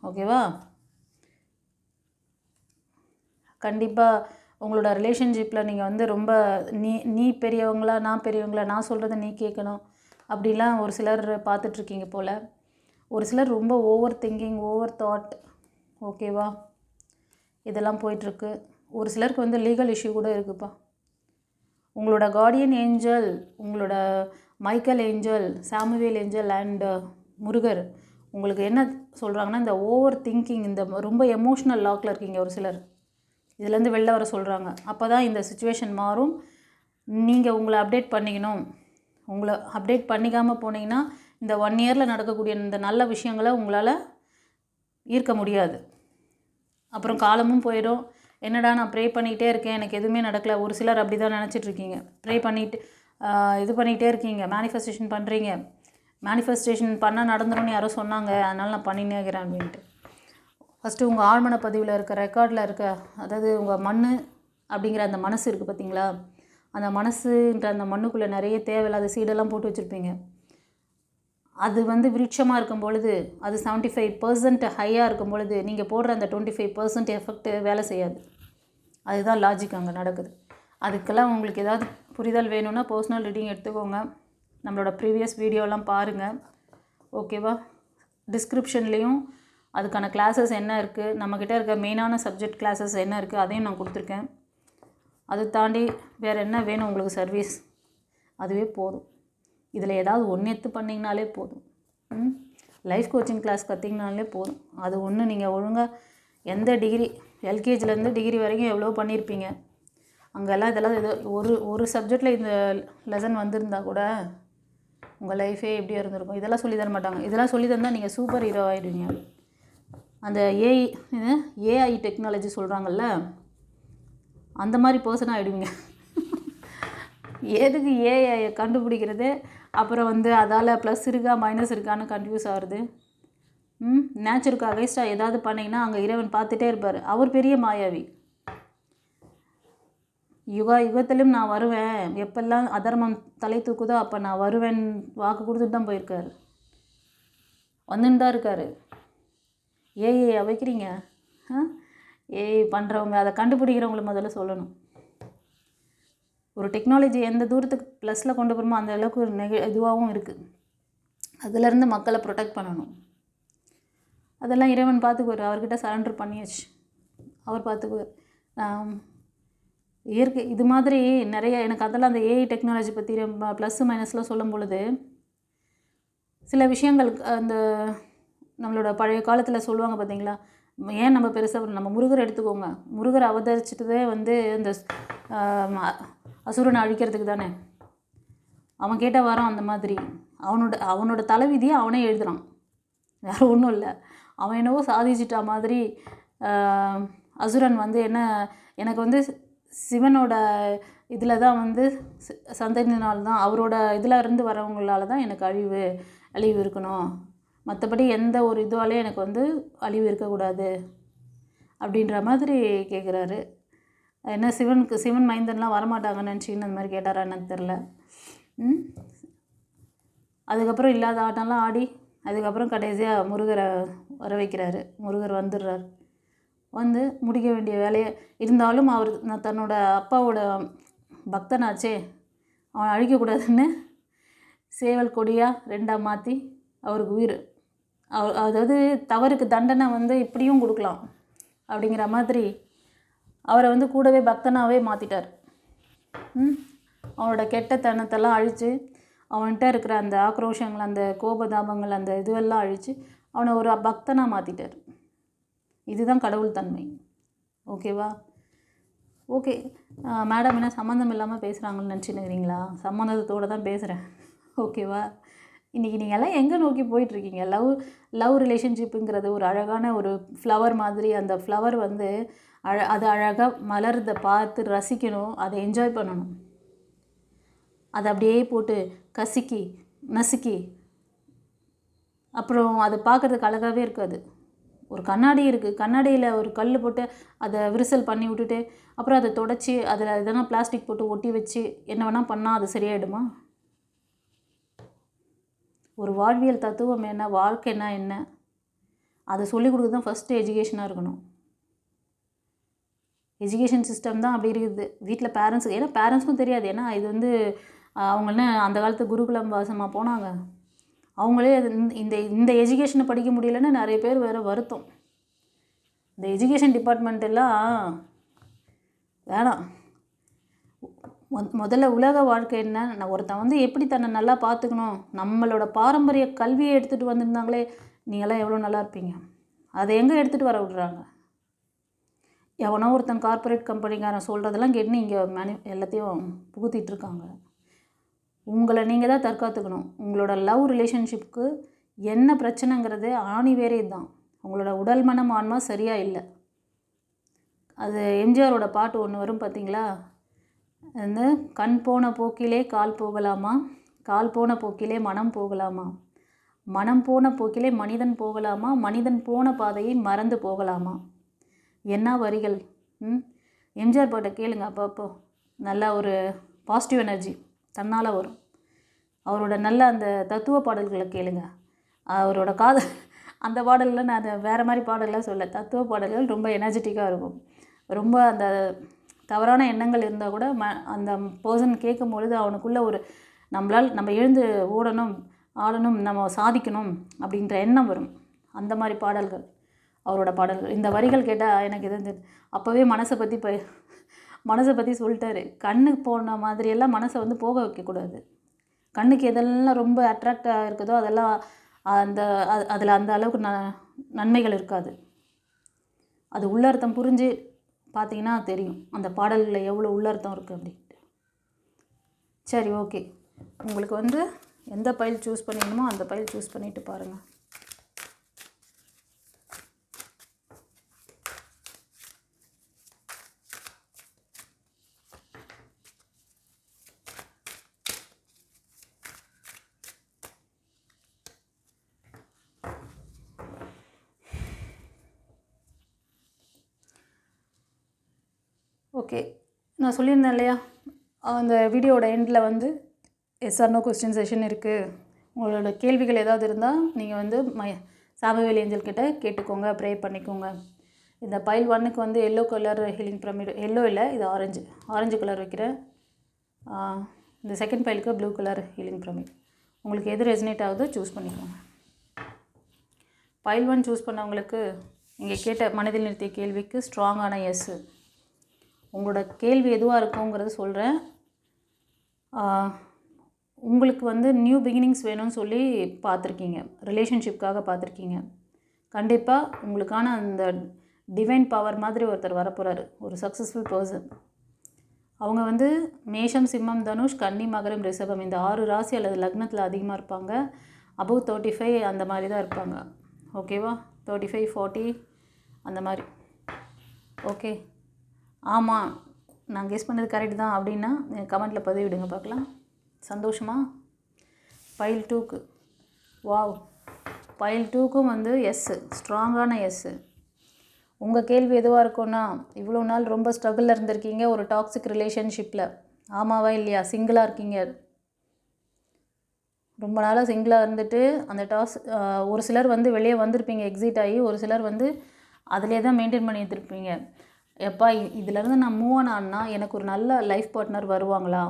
ஓகேவா? கண்டிப்பாக உங்களோட ரிலேஷன்ஷிப்பில் நீங்கள் வந்து ரொம்ப நீ பெரியவங்களா நான் பெரியவங்களா, நான் சொல்கிறத நீ கேட்கணும் அப்படிலாம் ஒரு சிலர் பார்த்துட்ருக்கீங்க போல். ஒரு சிலர் ரொம்ப ஓவர் திங்கிங், ஓவர் தாட். ஓகேவா? இதெல்லாம் போயிட்டுருக்கு. ஒரு சிலருக்கு வந்து லீகல் இஷ்யூ கூட இருக்குப்பா. உங்களோட கார்டியன் ஏஞ்சல், உங்களோட Michael angel, Samuel angel and Murugar உங்களுக்கு என்ன சொல்கிறாங்கன்னா, இந்த ஓவர் திங்கிங், இந்த ரொம்ப எமோஷ்னல் லாக்கில் இருக்கீங்க ஒரு சிலர், இதுலேருந்து வெளில வர சொல்கிறாங்க. அப்போ தான் இந்த சுச்சுவேஷன் மாறும். நீங்கள் உங்களை அப்டேட் பண்ணிக்கணும். உங்களை அப்டேட் பண்ணிக்காமல் போனீங்கன்னா இந்த 1 இயரில் நடக்கக்கூடிய இந்த நல்ல விஷயங்களை உங்களால் ஈர்க்க முடியாது. அப்புறம் காலமும் போயிடும். என்னடா நான் ப்ரே பண்ணிகிட்டே இருக்கேன், எனக்கு எதுவுமே நடக்கலை. ஒரு சிலர் அப்படி தான் நினச்சிட்ருக்கீங்க. ப்ரே பண்ணிவிட்டு இது பண்ணிகிட்டே இருக்கீங்க, மேனிஃபெஸ்டேஷன் பண்ணுறீங்க. மேனிஃபெஸ்டேஷன் பண்ணால் நடந்துரும்னு யாரோ சொன்னாங்க, அதனால் நான் பண்ணினே இருக்கிறேன் அப்படின்ட்டு. ஃபஸ்ட்டு உங்கள் ஆழ்மன பதிவில் இருக்க ரெக்கார்டில் இருக்க, அதாவது உங்கள் மண் அப்படிங்கிற அந்த மனசு இருக்குது பார்த்தீங்களா, அந்த மனசுன்ற அந்த மண்ணுக்குள்ளே நிறைய தேவையில்லாத சீடெல்லாம் போட்டு வச்சுருப்பீங்க. அது வந்து விருட்சமாக இருக்கும் பொழுது, அது 75% ஹையாக இருக்கும் பொழுது நீங்கள் போடுற அந்த 25% எஃபெக்ட்டு வேலை செய்யாது. அதுதான் லாஜிக் அங்கே நடக்குது. அதுக்கெல்லாம் உங்களுக்கு ஏதாவது புரிதல் வேணும்னா பர்சனல் ரீடிங் எடுத்துக்கோங்க. நம்மளோட ப்ரீவியஸ் வீடியோலாம் பாருங்கள். ஓகேவா? டிஸ்கிரிப்ஷன்லேயும் அதுக்கான கிளாஸஸ் என்ன இருக்குது, நம்மக்கிட்ட இருக்க மெயினான சப்ஜெக்ட் கிளாஸஸ் என்ன இருக்குது அதையும் நான் கொடுத்துருக்கேன். அதை தாண்டி வேறு என்ன வேணும் உங்களுக்கு சர்வீஸ், அதுவே போதும். இதில் ஏதாவது ஒன்று எடுத்து பண்ணிங்கனாலே போதும். லைஃப் கோச்சிங் கிளாஸ் கற்றிங்கனாலே போதும். அது ஒன்று நீங்கள் ஒழுங்காக எந்த டிகிரி, எல்கேஜிலேருந்து டிகிரி வரைக்கும் எவ்வளோ பண்ணியிருப்பீங்க. அங்கெல்லாம் இதெல்லாம் ஏதோ ஒரு சப்ஜெக்டில் இந்த லெசன் வந்திருந்தால் கூட உங்கள் லைஃபே எப்படி இருந்திருக்கும். இதெல்லாம் சொல்லி தர மாட்டாங்க. இதெல்லாம் சொல்லி தந்தால் நீங்கள் சூப்பர் ஹீரோ ஆகிடுவீங்க. அந்த ஏஐ டெக்னாலஜி சொல்கிறாங்கல்ல, அந்த மாதிரி பர்சனாக ஆகிடுவீங்க. எதுக்கு ஏஐ கண்டுபிடிக்கிறது, அப்புறம் வந்து அதால் ப்ளஸ் இருக்கா மைனஸ் இருக்கான்னு கன்ஃபியூஸ் ஆகுறது. நேச்சருக்கு அகைன்ஸ்டாக ஏதாவது பண்ணிங்கன்னா அங்கே இறைவன் பார்த்துட்டே இருப்பார். அவர் பெரிய மாயாவி. யுகத்திலும் நான் வருவேன், எப்பெல்லாம் அதர்மம் தலை தூக்குதோ அப்போ நான் வருவேன் வாக்கு கொடுத்துட்டு தான் போயிருக்காரு, வந்துன்னு தான் இருக்கார். ஏஐ வைக்கிறீங்க, ஏஐ பண்ணுறவங்க அதை கண்டுபிடிக்கிறவங்கள முதல்ல சொல்லணும். ஒரு டெக்னாலஜி எந்த தூரத்துக்கு ப்ளஸில் கொண்டு போகிறோமோ அந்த அளவுக்கு ஒரு இதுவாகவும் இருக்குது. அதிலேருந்து மக்களை ப்ரொடெக்ட் பண்ணணும். அதெல்லாம் இறைவன் பார்த்துக்குவார். அவர்கிட்ட சரண்டர் பண்ணியாச்சு, அவர் பார்த்துக்குவார். இயற்கை இது மாதிரி நிறைய எனக்கு அதெல்லாம் அந்த ஏஐ டெக்னாலஜி பற்றி ப்ளஸ்ஸு மைனஸ்லாம் சொல்லும் பொழுது சில விஷயங்கள் அந்த நம்மளோட பழைய காலத்தில் சொல்லுவாங்க பார்த்தீங்களா, ஏன் நம்ம பெருசாக நம்ம முருகர் எடுத்துக்கோங்க. முருகர் அவதரிச்சிட்டதே வந்து இந்த அசுரனை அழிக்கிறதுக்கு தானே. அவன் கேட்ட வரம் அந்த மாதிரி அவனோட தலைவிதியை அவனே எழுதுகிறான், வேறு ஒன்றும் இல்லை. அவன் என்னவோ சாதிச்சிட்டா மாதிரி அசுரன் வந்து என்ன எனக்கு வந்து சிவனோட இதில் தான் வந்து சந்ததியினால்தான் அவரோட இதில் இருந்து வரவங்களால தான் எனக்கு அழிவு இருக்கணும், மற்றபடி எந்த ஒரு இதுவாலையும் எனக்கு வந்து அழிவு இருக்கக்கூடாது அப்படின்ற மாதிரி கேட்குறாரு. என்ன சிவன் மைந்தன்லாம் வரமாட்டாங்கன்னு நினச்சின்னு அந்த மாதிரி கேட்டாரா எனக்கு தெரில. அதுக்கப்புறம் இல்லாத ஆட்டம்லாம் ஆடி அதுக்கப்புறம் கடைசியாக முருகரை வர வைக்கிறாரு. முருகர் வந்துடுறார். வந்து முடிக்க வேண்டிய வேலையை இருந்தாலும் அவர் தன்னோட அப்பாவோட பக்தனாச்சே, அவன் அழிக்கக்கூடாதுன்னு சேவல் கொடியாக ரெண்டாக மாற்றி அவருக்கு உயிர், அதாவது தவறுக்கு தண்டனை வந்து இப்படியும் கொடுக்கலாம் அப்படிங்கிற மாதிரி அவரை வந்து கூடவே பக்தனாகவே மாற்றிட்டார். அவனோட கெட்டத்தனத்தெல்லாம் அழித்து அவன்கிட்ட இருக்கிற அந்த ஆக்ரோஷங்கள் அந்த கோபதாபங்கள் அந்த இதுவெல்லாம் அழித்து அவனை ஒரு பக்தனாக மாற்றிட்டார். இதுதான் கடவுள் தன்மை. ஓகேவா? ஓகே மேடம் என்ன சம்மந்தம் இல்லாமல் பேசுகிறாங்கன்னு நினச்சினுக்கிறீங்களா? சம்மந்தத்தோடு தான் பேசுகிறேன். ஓகேவா? இன்றைக்கி நீங்கள் எல்லாம் எங்கே நோக்கி போயிட்டுருக்கீங்க? லவ் ரிலேஷன்ஷிப்புங்கிறது ஒரு அழகான ஒரு ஃப்ளவர் மாதிரி. அந்த ஃப்ளவர் வந்து அது அழகாக மலர்றதை பார்த்து ரசிக்கணும், அதை என்ஜாய் பண்ணணும். அதை அப்படியே போட்டு கசக்கி நசுக்கி அப்புறம் அதை பார்க்குறதுக்கு அழகாகவே இருக்காது. ஒரு கண்ணாடி இருக்குது, கண்ணாடியில் ஒரு கல் போட்டு அதை விரிசல் பண்ணி விட்டுட்டு அப்புறம் அதை தொடச்சி அதில் எதனா பிளாஸ்டிக் போட்டு ஒட்டி வச்சு என்ன வேணால் பண்ணால் அது சரியாயிடுமா? ஒரு வாழ்வியல் தத்துவம் என்ன, வாழ்க்கைன்னா என்ன, அதை சொல்லிக் கொடுக்குறது தான் ஃபஸ்ட்டு எஜுகேஷனாக இருக்கணும். எஜுகேஷன் சிஸ்டம் தான் அப்படி இருக்குது வீட்டில் பேரண்ட்ஸுக்கு. ஏன்னா பேரண்ட்ஸுக்கும் தெரியாது. ஏன்னா இது வந்து அவங்கள்னு அந்த காலத்து குருகுலம் வாசமாக போனாங்க. அவங்களே இந்த எஜுகேஷனை படிக்க முடியலன்னு நிறைய பேர் வேறு வருத்தம். இந்த எஜுகேஷன் டிபார்ட்மெண்ட் எல்லாம் வேணாம். முதல்ல உலக வாழ்க்கை என்ன, நான் ஒருத்தன் வந்து எப்படி தன்னை நல்லா பார்த்துக்கணும், நம்மளோட பாரம்பரிய கல்வியை எடுத்துகிட்டு வந்திருந்தாங்களே நீங்களாம் எவ்வளோ நல்லா இருப்பீங்க. அதை எங்கே எடுத்துகிட்டு வர விடுறாங்க? எவனோ ஒருத்தன் கார்ப்பரேட் கம்பெனிக்காரன் சொல்கிறதெல்லாம் கேட்டுன்னு இங்கே எல்லாத்தையும் புகுத்திகிட்ருக்காங்க. உங்களை நீங்கள் தான் தற்காத்துக்கணும். உங்களோட லவ் ரிலேஷன்ஷிப்புக்கு என்ன பிரச்சனைங்கிறது ஆணிவேரே தான். உங்களோட உடல் மனம் ஆன்மா சரியாக இல்லை. அது எம்ஜிஆரோட பாட்டு ஒன்று வரும் பார்த்தீங்களா, வந்து கண் போன போக்கிலே கால் போகலாமா, கால் போன போக்கிலே மனம் போகலாமா, மனம் போன போக்கிலே மனிதன் போகலாமா, மனிதன் போன பாதையை மறந்து போகலாமா. என்ன வரிகள்! எம்ஜிஆர் பாட்டை கேளுங்க, அப்பப்போ நல்லா ஒரு பாசிட்டிவ் எனர்ஜி தன்னால் வரும். அவரோட நல்ல அந்த தத்துவ பாடல்களை கேளுங்க. அவரோட அந்த பாடலில் நான் அதை வேறு மாதிரி பாடலாம் சொல்ல, தத்துவ பாடல்கள் ரொம்ப எனர்ஜெட்டிக்காக இருக்கும். ரொம்ப அந்த தவறான எண்ணங்கள் இருந்தால் கூட அந்த பர்சன் கேட்கும் பொழுது அவனுக்குள்ளே ஒரு நம்ம எழுந்து ஓடணும், ஆடணும், நம்ம சாதிக்கணும் அப்படின்ற எண்ணம் வரும். அந்த மாதிரி பாடல்கள் அவரோட பாடல்கள். இந்த வரிகள் கேட்டால் எனக்கு இது அப்போவே மனசை பற்றி சொல்லிட்டாரு. கண்ணுக்கு போன மாதிரியெல்லாம் மனசை வந்து போக வைக்கக்கூடாது. கண்ணுக்கு எதெல்லாம் ரொம்ப அட்ராக்டாக இருக்குதோ அதெல்லாம் அதில் அந்த அளவுக்கு நன்மைகள் இருக்காது. அது உள்ளர்த்தம் புரிஞ்சு பார்த்தீங்கன்னா தெரியும் அந்த பாடல்களில் எவ்வளோ உள்ளர்த்தம் இருக்குது அப்படின்ட்டு. சரி, ஓகே. உங்களுக்கு வந்து எந்த பைல் சூஸ் பண்ணிக்கணுமோ அந்த பைல் சூஸ் பண்ணிவிட்டு பாருங்கள். ஓகே, நான் சொல்லியிருந்தேன் இல்லையா, அந்த வீடியோட எண்டில் வந்து எஸ்ஆர்னோ கொஸ்டின் செஷன் இருக்குது. உங்களோட கேள்விகள் ஏதாவது இருந்தால் நீங்கள் வந்து சாமுவேல் ஏஞ்சல் கிட்ட கேட்டுக்கோங்க, ப்ரே பண்ணிக்கோங்க. இந்த பைல் 1க்கு வந்து yellow colour healing pyramid, yellow இல்லை இது ஆரஞ்சு கலர் வைக்கிறேன். இந்த செகண்ட் பைலுக்கு ப்ளூ கலர் ஹீலிங் பிரமிட். உங்களுக்கு எது ரெசனேட் ஆகுதோ சூஸ் பண்ணிக்கோங்க. பைல் 1 சூஸ் பண்ணவங்களுக்கு இங்கே கேட்ட மனதில் நிறுத்திய கேள்விக்கு ஸ்ட்ராங்கான எஸ்ஸு. உங்களோட கேள்வி எதுவாக இருக்குங்கிறது சொல்கிறேன். உங்களுக்கு வந்து நியூ பிகினிங்ஸ் வேணும்னு சொல்லி பார்த்துருக்கீங்க, ரிலேஷன்ஷிப்காக பார்த்துருக்கீங்க. கண்டிப்பாக உங்களுக்கான அந்த டிவைன் பவர் மாதிரி ஒருத்தர் வரப்போகிறாரு, ஒரு சக்ஸஸ்ஃபுல் பர்சன். அவங்க வந்து மேஷம், சிம்மம், தனுஷ், கன்னி, மகரம், ரிஷபம் இந்த 6 ராசி அல்லது லக்னத்தில் அதிகமாக இருப்பாங்க. அபவ் 35 அந்த மாதிரி தான் இருப்பாங்க. ஓகேவா? 35, 40 அந்த மாதிரி. ஓகே, ஆமாம் நான் கெஸ் பண்ணது கரெக்ட் தான் அப்படின்னா கமெண்ட்டில் பதிவிடுங்க பார்க்கலாம். சந்தோஷமா? பைல் 2க்கு வாவ், பைல் 2க்கும் வந்து எஸ்ஸு, ஸ்ட்ராங்கான எஸ்ஸு. உங்கள் கேள்வி எதுவாக இருக்குன்னா, இவ்வளோ நாள் ரொம்ப ஸ்ட்ரகிளில் இருந்திருக்கீங்க ஒரு டாக்ஸிக் ரிலேஷன்ஷிப்பில். ஆமாவா இல்லையா? சிங்கிளாக இருக்கீங்க, ரொம்ப நாளாக சிங்கிளாக இருந்துட்டு அந்த ஒரு சிலர் வந்து வெளியே வந்திருப்பீங்க எக்ஸிட் ஆகி, ஒரு சிலர் வந்து அதிலே தான் மெயின்டைன் பண்ணி எடுத்துருப்பீங்க. எப்பா இதிலேருந்து நான் மூவ் ஆனா எனக்கு ஒரு நல்ல லைஃப் பார்ட்னர் வருவாங்களா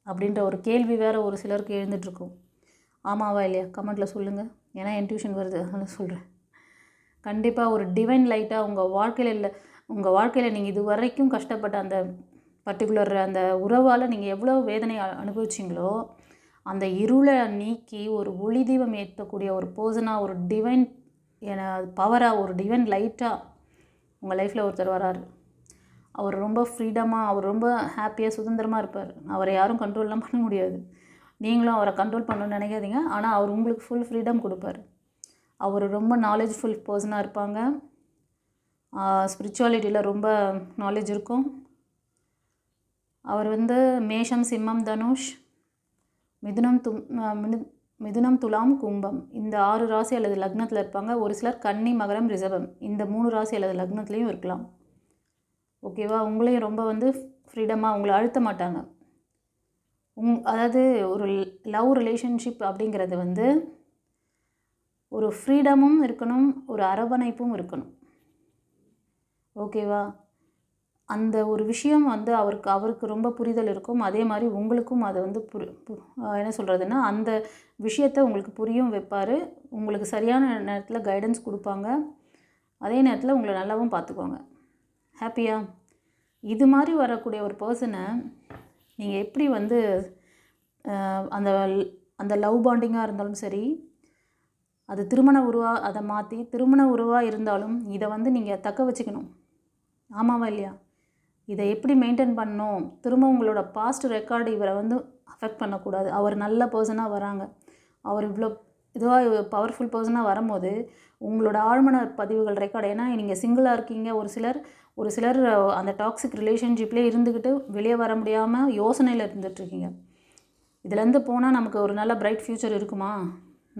அப்படின்ற ஒரு கேள்வி வேறு ஒரு சிலருக்கு எழுந்துட்டுருக்கும். ஆமாவா இல்லையா? கமெண்ட்டில் சொல்லுங்கள். ஏன்னா இன்ட்யூஷன் வருது அதனால் சொல்கிறேன். கண்டிப்பாக ஒரு டிவைன் லைட்டாக உங்கள் வாழ்க்கையில் நீங்கள் இது வரைக்கும் கஷ்டப்பட்ட அந்த பர்டிகுலர் அந்த உறவால் நீங்கள் எவ்வளோ வேதனை அனுபவிச்சிங்களோ அந்த இருளை நீக்கி ஒரு ஒளி தீபம் ஏற்றக்கூடிய ஒரு பர்சனாக, ஒரு டிவைன் பவராக, ஒரு டிவைன் லைட்டாக உங்கள் லைஃப்பில் ஒருத்தர் வராரு. அவர் ரொம்ப ஃப்ரீடமாக, அவர் ரொம்ப ஹாப்பியாக, சுதந்திரமாக இருப்பார். அவரை யாரும் கண்ட்ரோல்லாம் பண்ண முடியாது. நீங்களும் அவரை கண்ட்ரோல் பண்ணணும்னு நினைக்காதீங்க. ஆனால் அவர் உங்களுக்கு ஃபுல் ஃப்ரீடம் கொடுப்பார். அவர் ரொம்ப நாலேஜ்ஃபுல் பர்சனாக இருப்பாங்க. ஸ்பிரிச்சுவாலிட்டியில் ரொம்ப நாலேஜ் இருக்கும். அவர் வந்து மேஷம், சிம்மம், தனுஷ், மிதுனம், துலாம், கும்பம் இந்த 6 ராசி அல்லது லக்னத்தில் இருப்பாங்க. ஒரு சிலர் கன்னி, மகரம், ரிஷபம் இந்த 3 ராசி அல்லது லக்னத்துலேயும் இருக்கலாம். ஓகேவா? உங்களையும் ரொம்ப வந்து ஃப்ரீடமாக உங்களை அழுத்த மாட்டாங்க. அதாவது ஒரு லவ் ரிலேஷன்ஷிப் அப்படிங்கிறது வந்து ஒரு ஃப்ரீடமும் இருக்கணும், ஒரு அரவணைப்பும் இருக்கணும். ஓகேவா? அந்த ஒரு விஷயம் வந்து அவருக்கு ரொம்ப புரிதல் இருக்கும். அதே மாதிரி உங்களுக்கும் அதை வந்து என்ன சொல்கிறதுன்னா அந்த விஷயத்தை உங்களுக்கு புரியும் வைப்பார். உங்களுக்கு சரியான நேரத்தில் கைடன்ஸ் கொடுப்பாங்க. அதே நேரத்தில் உங்களை நல்லாவும் பார்த்துக்குவாங்க. ஹாப்பியா? இது மாதிரி வரக்கூடிய ஒரு பர்சனை நீங்கள் எப்படி வந்து அந்த அந்த லவ் பாண்டிங்காக இருந்தாலும் சரி, அது திருமண உறவாக அதை மாற்றி திருமண உறவாக இருந்தாலும் இதை வந்து நீங்கள் தக்க வச்சுக்கணும். ஆமாவா இல்லையா? இதை எப்படி மெயின்டைன் பண்ணணும்? திரும்ப உங்களோட பாஸ்ட் ரெக்கார்டு இவரை வந்து அஃபெக்ட் பண்ணக்கூடாது. அவர் நல்ல பர்சனாக வராங்க, அவர் இவ்வளோ இதுவாக பவர்ஃபுல் பர்சனாக வரும்போது உங்களோட ஆழ்மன பதிவுகள் ரெக்கார்டு, ஏன்னா நீங்கள் சிங்கிளாக இருக்கீங்க. ஒரு சிலர் அந்த டாக்ஸிக் ரிலேஷன்ஷிப்லேயே இருந்துக்கிட்டு வெளியே வர முடியாமல் யோசனையில் இருந்துகிட்ருக்கீங்க. இதுலேருந்து போனால் நமக்கு ஒரு நல்ல பிரைட் ஃப்யூச்சர் இருக்குமா,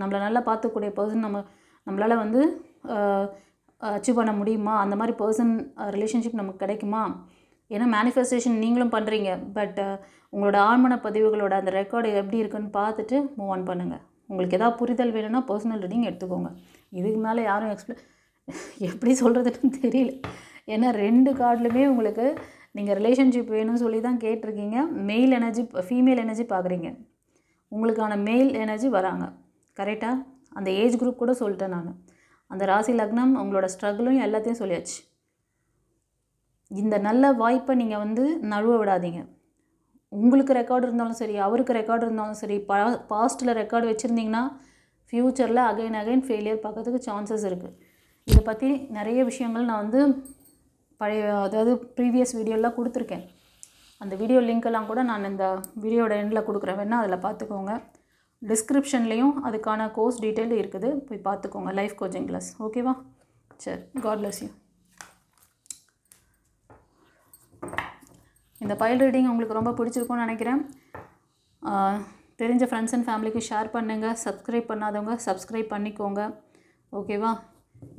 நம்மளை நல்லா பார்த்துக்கூடிய பர்சன் நம்மளால் வந்து அச்சீவ் பண்ண முடியுமா, அந்த மாதிரி பர்சன் ரிலேஷன்ஷிப் நமக்கு கிடைக்குமா? ஏன்னா மேனிஃபெஸ்டேஷன் நீங்களும் பண்ணுறீங்க. பட் உங்களோட ஆழ்மன பதிவுகளோட அந்த ரெக்கார்டு எப்படி இருக்குன்னு பார்த்துட்டு மூவ் ஆன் பண்ணுங்கள். உங்களுக்கு எதாவது புரிதல் வேணும்னா பர்சனல் ரீடிங் எடுத்துக்கோங்க. இதுக்கு மேலே யாரும் எப்படி சொல்கிறதுன்னு தெரியல. ஏன்னா 2 கார்டுலுமே உங்களுக்கு நீங்கள் ரிலேஷன்ஷிப் வேணும்னு சொல்லி தான் கேட்டிருக்கீங்க. மெயில் எனர்ஜி, ஃபீமேல் எனர்ஜி பார்க்குறீங்க. உங்களுக்கான மெயில் எனர்ஜி வராங்க. கரெக்டாக? அந்த ஏஜ் குரூப் கூட சொல்லிட்டேன் நான். அந்த ராசி லக்னம், உங்களோட ஸ்ட்ரகிளும் எல்லாத்தையும் சொல்லியாச்சு. இந்த நல்ல வாய்ப்பை நீங்கள் வந்து நழுவ விடாதீங்க. உங்களுக்கு ரெக்கார்டு இருந்தாலும் சரி, அவருக்கு ரெக்கார்டு இருந்தாலும் சரி, பாஸ்ட்டில் ரெக்கார்டு வச்சுருந்தீங்கன்னா ஃப்யூச்சரில் அகைன் ஃபெயிலியர் பார்க்கறதுக்கு சான்சஸ் இருக்குது. இதை பற்றி நிறைய விஷயங்கள் நான் வந்து அதாவது ப்ரீவியஸ் வீடியோலாம் கொடுத்துருக்கேன். அந்த வீடியோ லிங்க்கெல்லாம் கூட நான் இந்த வீடியோட எண்டில் கொடுக்குறேன், வேணால் அதில் பார்த்துக்கோங்க. டிஸ்கிரிப்ஷன்லேயும் அதுக்கான கோர்ஸ் டீட்டெயில் இருக்குது, போய் பார்த்துக்கோங்க. Life coaching class. ஓகேவா? சரி, காட் பிளஸ் யூ. இந்த பைல் ரீடிங் உங்களுக்கு ரொம்ப பிடிச்சிருக்கும்னு நினைக்கிறேன். தெரிஞ்ச ஃப்ரெண்ட்ஸ் அண்ட் ஃபேமிலிக்கு ஷேர் பண்ணுங்கள். சப்ஸ்கிரைப் பண்ணாதவங்க சப்ஸ்கிரைப் பண்ணிக்கோங்க. ஓகேவா?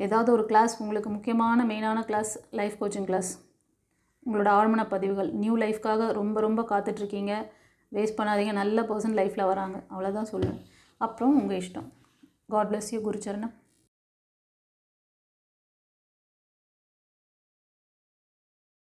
ஏதாவது ஒரு கிளாஸ் உங்களுக்கு முக்கியமான மெயினான கிளாஸ் லைஃப் கோச்சிங் கிளாஸ், உங்களோட ஆழ்மன பதிவுகள் நியூ லைஃப்காக ரொம்ப காத்துட்ருக்கீங்க. வேஸ்ட் பண்ணாதீங்க. நல்ல பர்சன் லைஃப்பில் வராங்க, அவ்வளோதான் சொல்லுவேன். அப்புறம் உங்கள் இஷ்டம். God bless you. குருச்சரணம்.